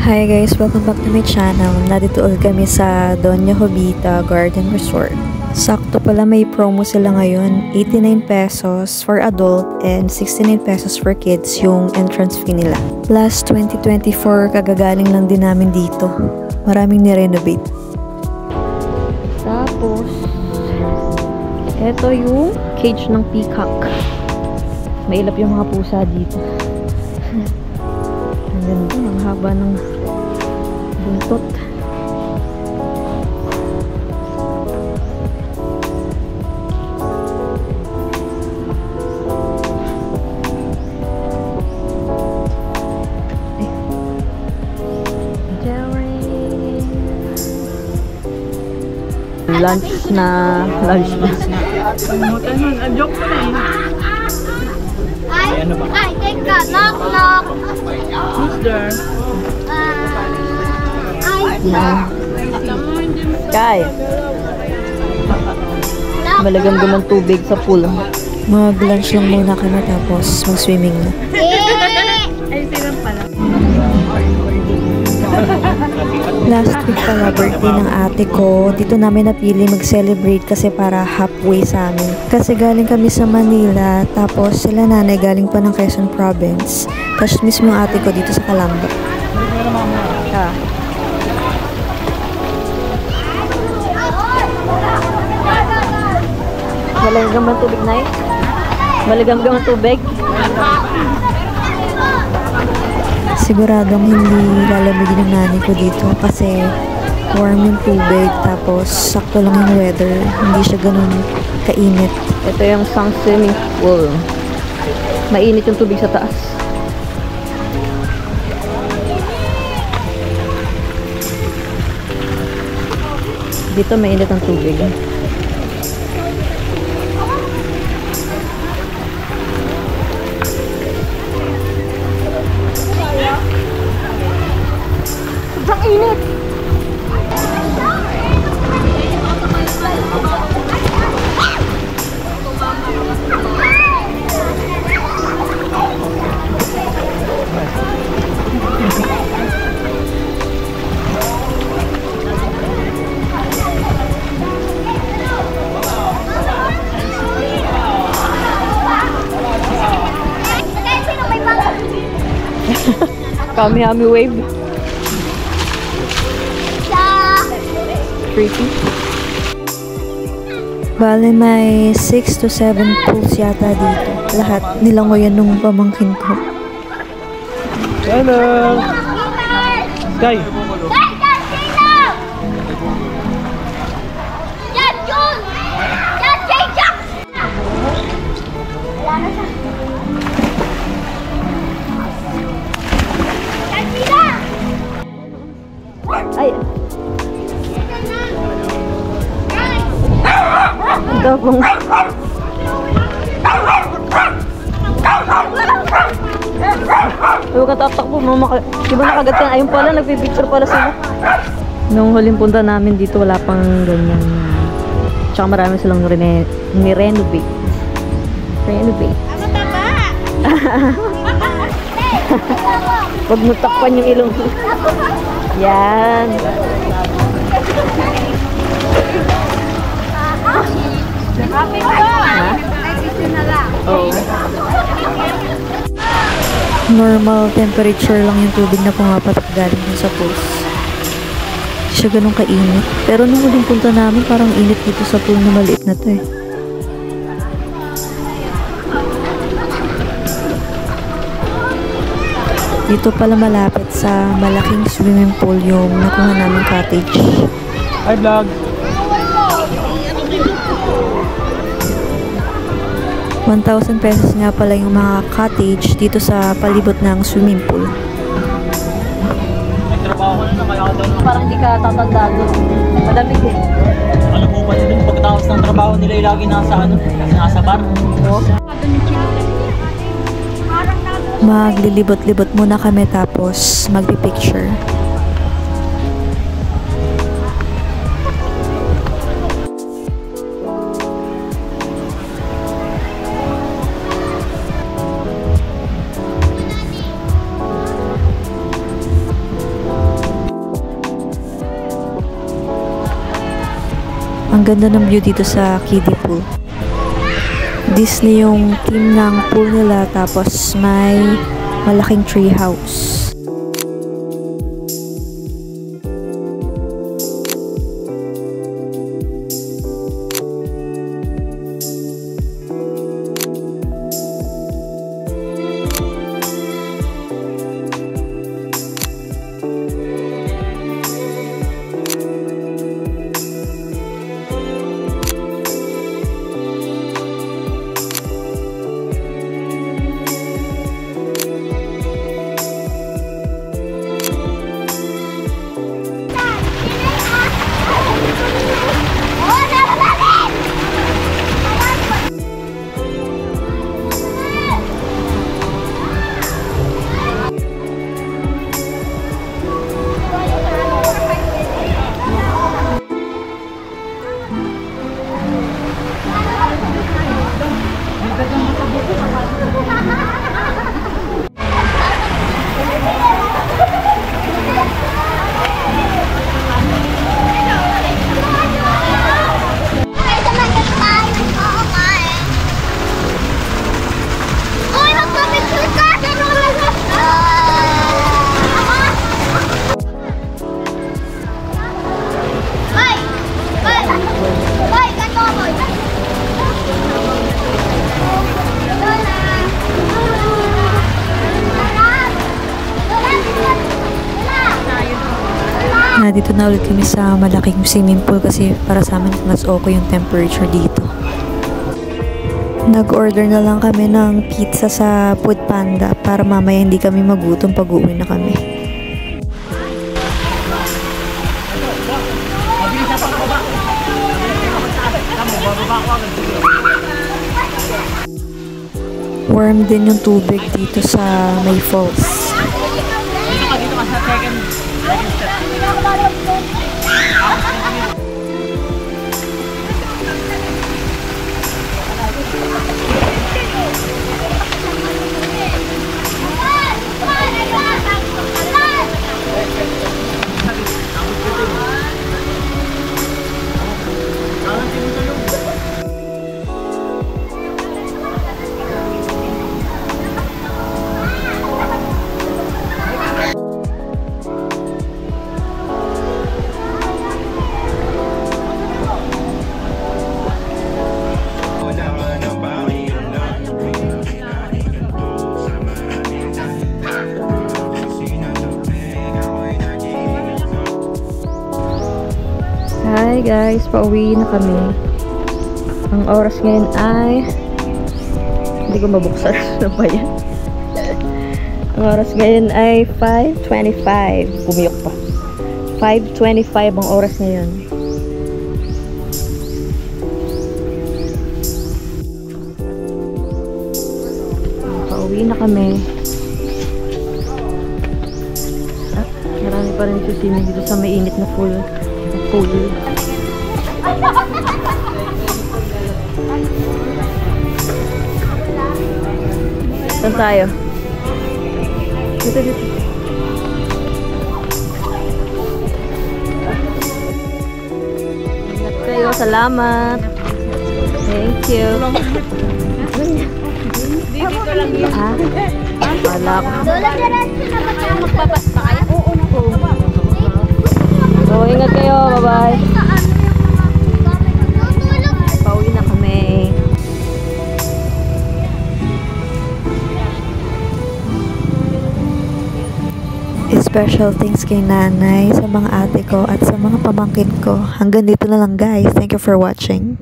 Hi guys! Welcome back to my channel. Nandito ulit kami sa Doña Jovita Garden Resort. Sakto pala may promo sila ngayon. 89 pesos for adult and 69 pesos for kids yung entrance fee nila. Last 2024 kagagaling lang din namin dito. Maraming ni-renovate. Tapos, eto yung cage ng peacock. Mailap yung mga pusa dito. Ang ganda, ang haba ng buntot. Lunch na. Joke ko na eh. Ay, teka, knock, knock. Who's there? Sky. Malagamgam ang tubig sa pool. Mag-lunch lang muna kami tapos mag-swimming na. Ay, silang pala. Last week pala birthday ng ate ko. Dito namin napili mag-celebrate kasi para halfway sa amin. Kasi galing kami sa Manila tapos sila nanay galing pa ng Quezon Province. Tapos mismo yung ate ko dito sa Calamba. Maligam ang tubig na eh. Maligam ang tubig. Siguradong hindi lalamigin ng nanay ko dito kasi warm yung tubig tapos sakto lang yung weather. Hindi siya ganun kainit. Ito yung sang swimming pool. Mainit yung tubig sa taas. Dito mainit ang tubig. Ang init! Kami wave. Pretty. Bale, may 6 to 7 pools yata dito. Lahat nilangoyan nung pamangkin ko. Hello! Sky! Ay! Gabong. Huwag ka tatakbo mo. Diba nakagat ka? Ayun pala, nagpipicture pala sila. Nung huling punta namin dito, wala pang ganyan. Tsaka marami silang ni-renovate. Renovate. Huwag mo takpan yung ilong. Yan. Oh. Normal temperature lang yung tubig na pumapatak galing dun sa pools. Hindi siya ganun kainit. Pero nung huling punta namin, parang init dito sa pool na maliit na to eh. Dito pala malapit sa malaking swimming pool yung nakuha namin cottage. Hi vlog! 1,000 pesos nga pala yung mga cottage dito sa palibot ng swimming pool. Nagtrabaho ko na kaya ako doon. Parang hindi ka tatanda doon. Malamig eh. Alam mo ba doon pagkatapos ng trabaho nila yung lagi nasa bar? Oo. Maglilibot-libot muna kami tapos magpipicture. Ang ganda ng view dito sa kiddie pool. Disney yung theme ng pool nila, tapos may malaking tree house. Dito na ulit kami sa malaking swimming pool kasi para sa amin mas okay yung temperature dito. Nag-order na lang kami ng pizza sa Food Panda para mamaya hindi kami magutom pag uwi na kami. Warm din yung tubig dito sa may falls. Dito ka sa second step. Hi guys, pauwi na kami. Ang oras ngayon ay hindi ko mabuksan. Ano ba yan? Ang oras ngayon ay 5:25. Pumiyok pa. 5:25 ang oras ngayon. Pauwi na kami. Marami pa rin sisinig dito sa may init na pool. Saan tayo? Dito. Ingat kayo. Salamat. Thank you. Dito lang yun. Wala ko. Magpapasta kayo? Oo. So, ingat kayo. Bye-bye. Pauwi na kami. Special thanks kay nanay, sa mga ate ko at sa mga pamangkin ko. Hanggang dito na lang guys. Thank you for watching.